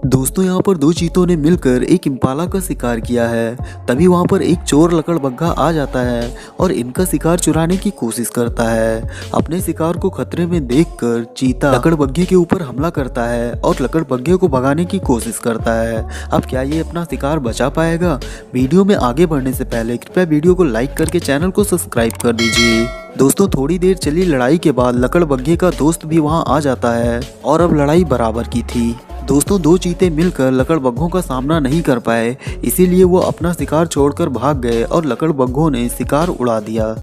दोस्तों यहाँ पर दो चीतों ने मिलकर एक इम्पाला का शिकार किया है। तभी वहाँ पर एक चोर लकड़बग्घा आ जाता है और इनका शिकार चुराने की कोशिश करता है। अपने शिकार को खतरे में देखकर चीता लकड़बग्घे के ऊपर हमला करता है और लकड़बग्घे को भगाने की कोशिश करता है। अब क्या ये अपना शिकार बचा पाएगा? वीडियो में आगे बढ़ने से पहले कृपया वीडियो को लाइक करके चैनल को सब्सक्राइब कर दीजिए। दोस्तों थोड़ी देर चली लड़ाई के बाद लकड़बग्घे का दोस्त भी वहां आ जाता है और अब लड़ाई बराबर की थी। दोस्तों दो चीते मिलकर लकड़बग्घों का सामना नहीं कर पाए, इसीलिए वो अपना शिकार छोड़कर भाग गए और लकड़बग्घों ने शिकार उड़ा दिया।